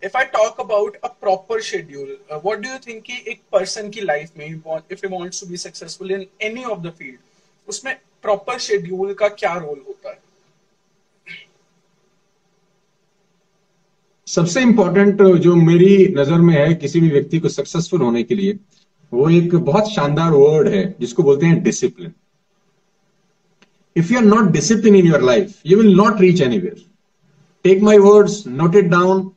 if I talk about a proper schedule, what do you think कि एक person की life में if he wants to be successful in any of the field, उसमें proper schedule का क्या role होता है? सबसे इम्पोर्टेंट जो मेरी नजर में है किसी भी व्यक्ति को सक्सेसफुल होने के लिए, वो एक बहुत शानदार वर्ड है जिसको बोलते हैं discipline. If you are not discipline in your life, you will not reach anywhere. Take my words, note it down.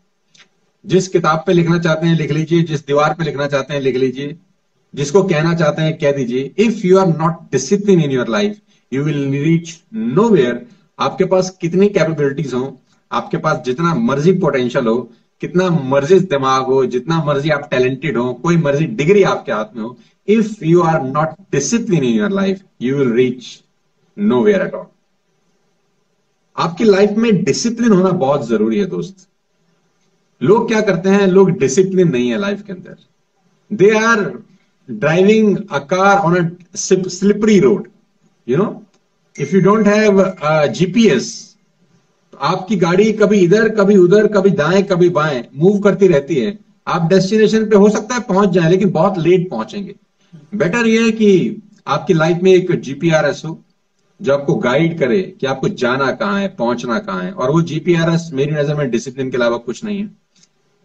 जिस किताब पे लिखना चाहते हैं लिख लीजिए, जिस दीवार पे लिखना चाहते हैं लिख लीजिए, जिसको कहना चाहते हैं कह दीजिए. If you are not discipline in your life, you will reach nowhere. आपके पास कितनी कैपेबिलिटीज हो, आपके पास जितना मर्जी पोटेंशियल हो, कितना मर्जी दिमाग हो, जितना मर्जी आप टैलेंटेड हो, कोई मर्जी डिग्री आपके हाथ में हो, if you are not discipline in your life, you will reach nowhere at all. आपकी लाइफ में डिसिप्लिन होना बहुत जरूरी है दोस्त. लोग क्या करते हैं, लोग डिसिप्लिन नहीं है लाइफ के अंदर. They are driving a car on a slippery road. You know, if you don't have GPS, आपकी गाड़ी कभी इधर कभी उधर, कभी दाएं कभी बाएं मूव करती रहती है. आप डेस्टिनेशन पे हो सकता है पहुंच जाए, लेकिन बहुत लेट पहुंचेंगे. बेटर यह है कि आपकी लाइफ में एक जीपीआरएस हो जो आपको गाइड करे कि आपको जाना कहाँ है, पहुंचना कहाँ है. और वो जीपीआरएस मेरी नजर में डिसिप्लिन के अलावा कुछ नहीं है.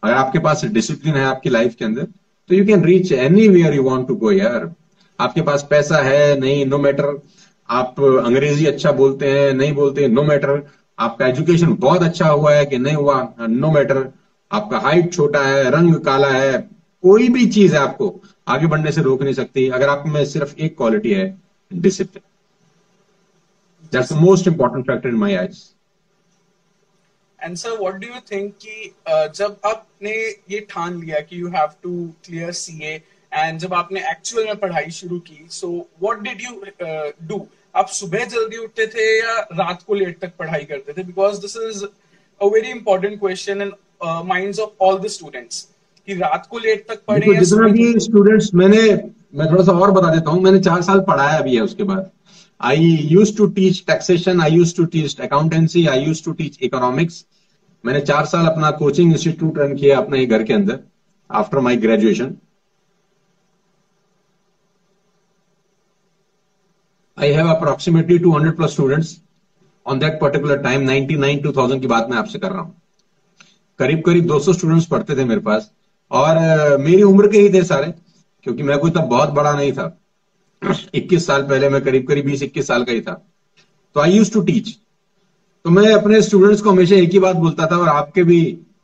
अगर आपके पास डिसिप्लिन है आपकी लाइफ के अंदर, तो you can reach anywhere you want to go यार. आपके पास पैसा है नहीं, नो मैटर. आप अंग्रेजी अच्छा बोलते हैं नहीं बोलते, नो मैटर. आपका एजुकेशन बहुत अच्छा हुआ है कि नहीं हुआ, नो मैटर. आपका हाइट छोटा है, रंग काला है, कोई भी चीज है आपको आगे बढ़ने से रोक नहीं सकती अगर आप में सिर्फ एक क्वालिटी है, discipline. That's the most important factor in my eyes. And sir, what do you think कि जब आपने ये ठान लिया कि you have to clear CA, and जब आपने एक्चुअल में पढ़ाई शुरू की, so what did you do? आप सुबह जल्दी उठते थे या रात को लेट तक पढ़ाई करते थे? Because this is a very important question in minds of all the students कि रात को लेट तक पढ़े या जितना भी स्टूडेंट्स, मैं थोड़ा सा और बता देता हूँ. मैंने 4 साल पढ़ाया भी है. उसके बाद I used to teach taxation, I used to teach accountancy, I used to teach economics. मैंने 4 साल अपना कोचिंग इंस्टीट्यूट रन किया अपने ही घर के अंदर after my graduation. I have approximately 200 plus students on that particular time. 99-2000 की बात मैं आपसे कर रहा हूँ. करीब करीब 200 स्टूडेंट्स पढ़ते थे मेरे पास, और मेरी उम्र के ही थे सारे, क्योंकि मैं कोई तब बहुत बड़ा नहीं था. 21 साल पहले मैं करीब करीब 20-21 साल का ही था. तो आई यूज टू टीच. तो मैं अपने स्टूडेंट्स को हमेशा एक ही बात बोलता था, और आपके भी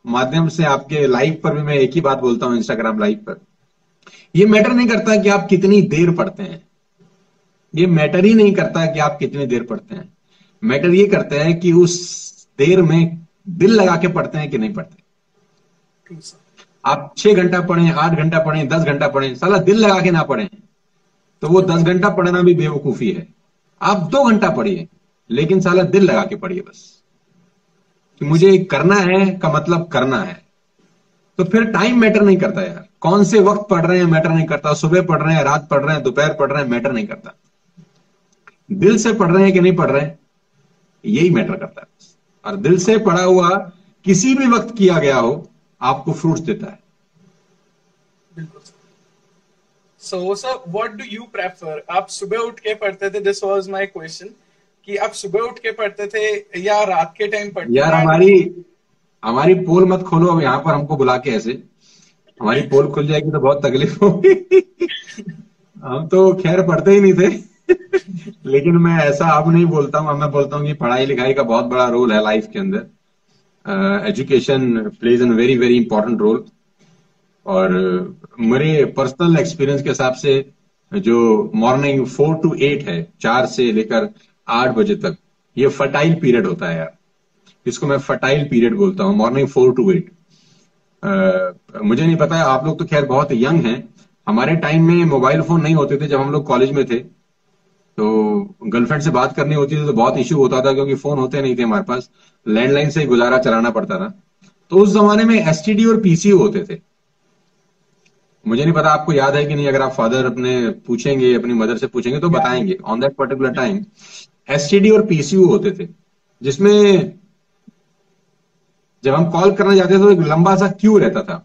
माध्यम से आपके लाइव पर भी मैं एक ही बात बोलता हूँ, इंस्टाग्राम लाइव पर. ये मैटर नहीं करता कि आप कितनी देर पढ़ते हैं, ये मैटर ही नहीं करता कि आप कितनी देर पढ़ते हैं. मैटर ये करता है कि उस देर में दिल लगा के पढ़ते हैं कि नहीं पढ़ते. आप 6 घंटा पढ़ें, 8 घंटा पढ़ें, 10 घंटा पढ़ें, साला दिल लगा के ना पढ़ें तो वो 10 घंटा पढ़ना भी बेवकूफी है. आप 2 घंटा पढ़िए, लेकिन साला दिल लगा के पढ़िए बस, कि मुझे करना है का मतलब करना है. तो फिर टाइम मैटर नहीं करता यार. कौन से वक्त पढ़ रहे हैं मैटर नहीं करता. सुबह पढ़ रहे हैं, रात पढ़ रहे हैं, दोपहर पढ़ रहे हैं, मैटर नहीं करता. दिल से पढ़ रहे हैं कि नहीं पढ़ रहे हैं, यही मैटर करता है. और दिल से पढ़ा हुआ किसी भी वक्त किया गया हो, आपको फ्रूट्स देता है. बिल्कुल. So sir, what do you prefer? आप सुबह उठ के पढ़ते थे? दिस वाज माय क्वेश्चन, कि आप सुबह उठ के पढ़ते थे या रात के टाइम पढ़ते थे? यार हमारी पोल मत खोलो अब यहाँ पर हमको बुला के. ऐसे हमारी पोल खुल जाएगी तो बहुत तकलीफ होगी. हम तो खैर पढ़ते ही नहीं थे. लेकिन मैं ऐसा अब नहीं बोलता हूँ. मैं बोलता हूँ कि पढ़ाई लिखाई का बहुत बड़ा रोल है लाइफ के अंदर. Education plays an very very important role. और मेरे पर्सनल एक्सपीरियंस के हिसाब से जो मॉर्निंग 4 to 8 है, 4 से लेकर 8 बजे तक, ये फर्टाइल पीरियड होता है यार. इसको मैं फर्टाइल पीरियड बोलता हूँ, मॉर्निंग 4 to 8. मुझे नहीं पता, आप लोग तो खैर बहुत यंग हैं. हमारे टाइम में मोबाइल फोन नहीं होते थे जब हम लोग कॉलेज में थे. तो गर्लफ्रेंड से बात करनी होती थी तो बहुत इश्यू होता था, क्योंकि फोन होते नहीं थे हमारे पास. लैंडलाइन से ही गुजारा चलाना पड़ता था. तो उस जमाने में एसटीडी और पीसीओ होते थे. मुझे नहीं पता आपको याद है कि नहीं. अगर आप फादर अपने पूछेंगे, अपनी मदर से पूछेंगे तो बताएंगे. On that particular time STD और पीसीयू होते थे, जिसमें जब हम कॉल करने जाते थे तो एक लंबा सा क्यू रहता था।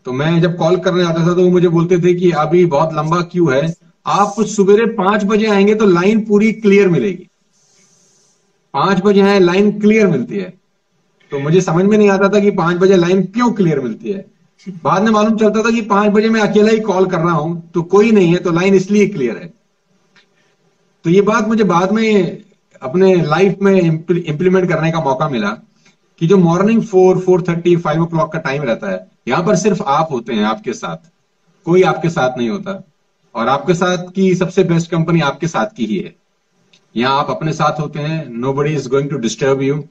तो मैं जब कॉल करने जाता था तो वो मुझे बोलते थे कि अभी बहुत लंबा क्यू है, आप सवेरे 5 बजे आएंगे तो लाइन पूरी क्लियर मिलेगी। 5 बजे आए लाइन क्लियर मिलती है। तो मुझे समझ में नहीं आता था कि 5 बजे लाइन क्यों क्लियर मिलती है। बाद में मालूम चलता था कि 5 बजे मैं अकेला ही कॉल कर रहा हूं तो कोई नहीं है, तो लाइन इसलिए क्लियर है। तो ये बात मुझे बाद में अपने लाइफ में इंप्लीमेंट करने का मौका मिला कि जो मॉर्निंग 4, 4:30, 5 o'clock का टाइम रहता है, यहां पर सिर्फ आप होते हैं, आपके साथ कोई आपके साथ नहीं होता। और आपके साथ की सबसे बेस्ट कंपनी आपके साथ की ही है। यहाँ आप अपने साथ होते हैं, nobody is going to disturb you.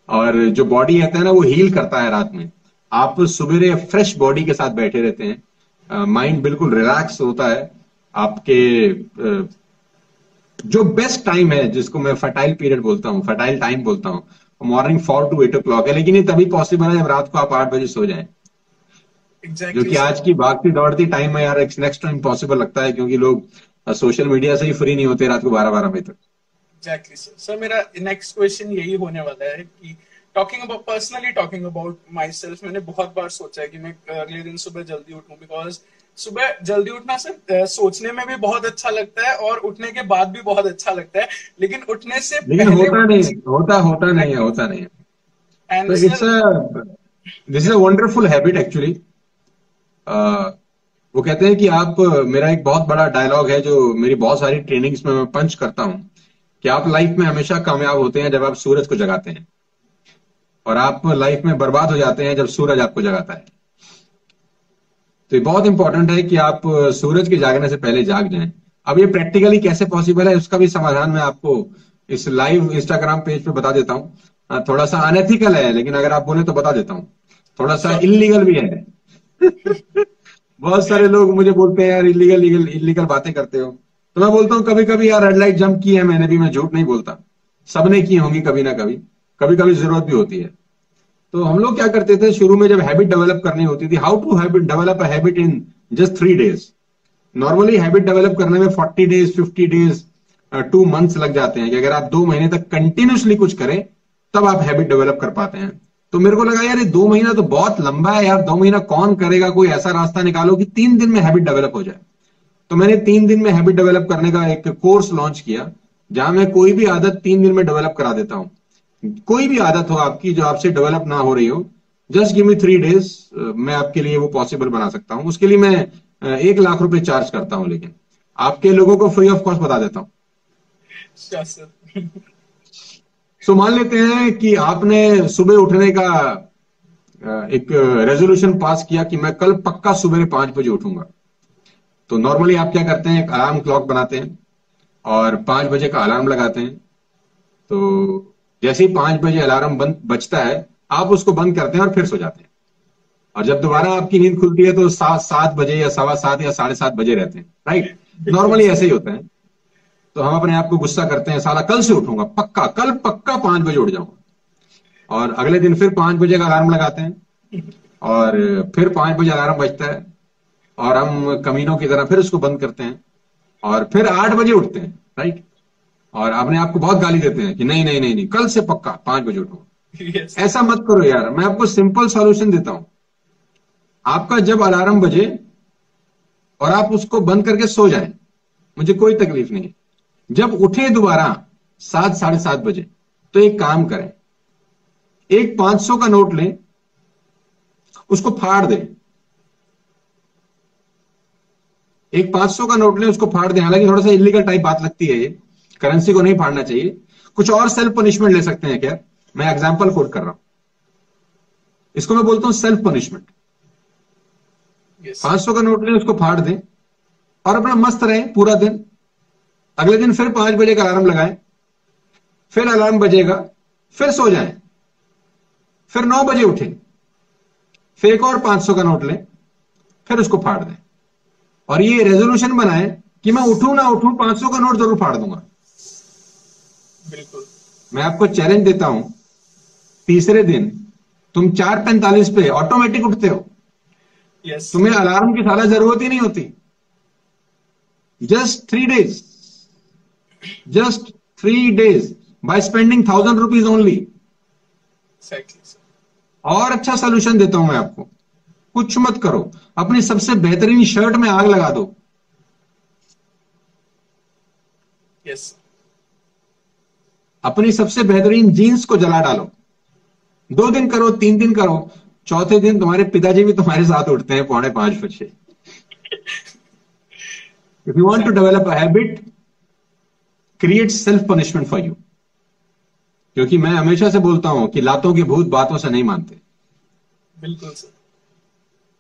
और जो बॉडी रहता है ना, वो हील करता है रात में। आप सवेरे फ्रेश बॉडी के साथ बैठे रहते हैं, माइंड बिल्कुल रिलैक्स होता है। आपके जो बेस्ट टाइम है, जिसको मैं फर्टाइल पीरियड बोलता हूँ, फर्टाइल टाइम बोलता हूँ, मॉर्निंग 4 to 8 o'clock है। लेकिन ये तभी पॉसिबल है जब रात को आप 8 बजे सो जाएं, जो एग्जैक्टली कि सर। आज की भागती दौड़ती टाइम में यार नेक्स्ट टाइम पॉसिबल लगता है, क्योंकि लोग सोशल मीडिया से ही फ्री नहीं होते रात को 12-12 बजे तक। Exactly sir. सर मेरा नेक्स्ट क्वेश्चन यही होने वाला है कि टॉकिंग अबाउट माई सेल्फ, मैंने बहुत बार सोचा है कि मैं अगले दिन सुबह जल्दी उठूं, बिकॉज सुबह जल्दी उठना सर सोचने में भी बहुत अच्छा लगता है और उठने के बाद भी बहुत अच्छा लगता है, लेकिन उठने से लेकिन पहले होता वो नहीं, चीज। होता नहीं है, होता नहीं है। एंड तो it's sir. A this is a wonderful habit actually. वो कहते हैं कि आप, मेरा एक बहुत बड़ा डायलॉग है जो मेरी बहुत सारी ट्रेनिंग्स में मैं पंच करता हूं, कि आप लाइफ में हमेशा कामयाब होते हैं जब आप सूरज को जगाते हैं, और आप लाइफ में बर्बाद हो जाते हैं जब सूरज आपको जगाता है। तो ये बहुत इंपॉर्टेंट है कि आप सूरज के जागने से पहले जाग जाएं। अब ये प्रैक्टिकली कैसे पॉसिबल है, उसका भी समाधान मैं आपको इस लाइव इंस्टाग्राम पेज पे बता देता हूँ। थोड़ा सा अनएथिकल है, लेकिन अगर आप बोले तो बता देता हूँ। थोड़ा सा श्योर। इलीगल भी है। बहुत सारे लोग मुझे बोलते हैं यार इलीगल इलीगल बातें करते हो। तो मैं बोलता हूँ कभी कभी यार रेड लाइट जंप की है मैंने भी, मैं झूठ नहीं बोलता। सबने की होंगी कभी ना कभी, कभी कभी जरूरत भी होती है। तो हम लोग क्या करते थे शुरू में, जब हैबिट डेवलप करनी होती थी, how to habit develop a habit in just 3 days। Normally habit develop करने में 40 days, 50 days, 2 months लग जाते हैं, कि अगर आप 2 महीने तक कंटिन्यूसली कुछ करें तब आप हैबिट डेवलप कर पाते हैं। तो मेरे को लगा यार ये 2 महीना तो बहुत लंबा है यार, 2 महीना कौन करेगा, कोई ऐसा रास्ता निकालो कि 3 दिन में हैबिट डेवलप हो जाए। तो मैंने 3 दिन में हैबिट डेवलप करने का एक कोर्स लॉन्च किया, जहां मैं कोई भी आदत 3 दिन में डेवलप करा देता हूं। कोई भी आदत हो आपकी जो आपसे डेवलप ना हो रही हो, जस्ट गिव मी 3 days, मैं आपके लिए वो पॉसिबल बना सकता हूं। उसके लिए मैं 1 लाख रुपए चार्ज करता हूं, लेकिन आपके लोगों को फ्री ऑफ कॉस्ट बता देता हूं। Sure sir. सो मान लेते हैं कि आपने सुबह उठने का एक रेजोल्यूशन पास किया कि मैं कल पक्का सुबह 5 बजे उठूंगा। तो नॉर्मली आप क्या करते हैं, एक अलार्म क्लॉक बनाते हैं और 5 बजे का अलार्म लगाते हैं। तो जैसे ही 5 बजे अलार्म बंद बजता है, आप उसको बंद करते हैं और फिर सो जाते हैं। और जब दोबारा आपकी नींद खुलती है तो 7 बजे या 7:15 या 7:30 बजे रहते हैं, राइट। बिल्कुल नॉर्मली सर। ऐसे ही होता है। तो हम अपने आप को गुस्सा करते हैं, साला कल से उठूंगा पक्का, कल पक्का 5 बजे उठ जाऊंगा। और अगले दिन फिर 5 बजे का अलार्म लगाते हैं और फिर 5 बजे अलार्म बजता है और हम कमीनों की तरह फिर उसको बंद करते हैं और फिर 8 बजे उठते हैं, राइट। और अपने आप को बहुत गाली देते हैं कि नहीं नहीं नहीं नहीं, कल से पक्का 5 बजे उठूंगा। यस। ऐसा मत करो यार, मैं आपको सिंपल सॉल्यूशन देता हूं। आपका जब अलार्म बजे और आप उसको बंद करके सो जाएं, मुझे कोई तकलीफ नहीं है। जब उठे दोबारा 7, 7:30 बजे, तो एक काम करें, एक 500 का नोट लें, उसको फाड़ दें। एक 500 का नोट लें, उसको फाड़ दें। हालांकि थोड़ा सा इलीगल टाइप बात लगती है, ये करेंसी को नहीं फाड़ना चाहिए। कुछ और सेल्फ पनिशमेंट ले सकते हैं क्या, मैं एग्जाम्पल कोट कर रहा हूं। इसको मैं बोलता हूं सेल्फ पनिशमेंट। Yes sir. 500 का नोट लें, उसको फाड़ दें और अपना मस्त रहें पूरा दिन। अगले दिन फिर 5 बजे का अलार्म लगाएं, फिर अलार्म बजेगा, फिर सो जाएं, फिर 9 बजे उठें, फिर एक और 500 का नोट लें, फिर उसको फाड़ दें। और ये रेजोल्यूशन बनाएं कि मैं उठूं ना उठूं 500 का नोट जरूर फाड़ दूंगा। बिल्कुल। मैं आपको चैलेंज देता हूं, तीसरे दिन तुम 4:45 पे ऑटोमेटिक उठते हो। यस। तुम्हें अलार्म की साला जरूरत ही नहीं होती। Just 3 days, just 3 days, by spending 1000 rupees only. Exactly sir. और अच्छा सोल्यूशन देता हूं मैं आपको। कुछ मत करो, अपनी सबसे बेहतरीन शर्ट में आग लगा दो, यस। अपनी सबसे बेहतरीन जीन्स को जला डालो। 2 दिन करो, 3 दिन करो, चौथे दिन तुम्हारे पिताजी भी तुम्हारे साथ उठते हैं 4:45 बजे। If you want to exactly. Develop a habit, create self punishment for you. क्योंकि मैं हमेशा से बोलता हूं कि लातों के भूत बातों से नहीं मानते। बिल्कुल सर।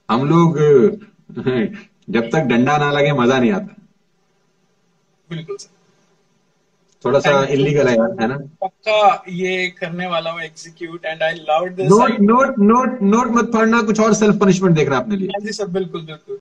हम लोग जब तक डंडा ना लगे मजा नहीं आता। बिल्कुल सर। थोड़ा सा thank you so illegal much. है ना? पक्का ये करने वाला हूँ execute, and I love this note idea. Note note note मत पढ़ना, कुछ और सेल्फ पनिशमेंट देखना अपने लिए। हाँ जी सर, बिल्कुल बिल्कुल।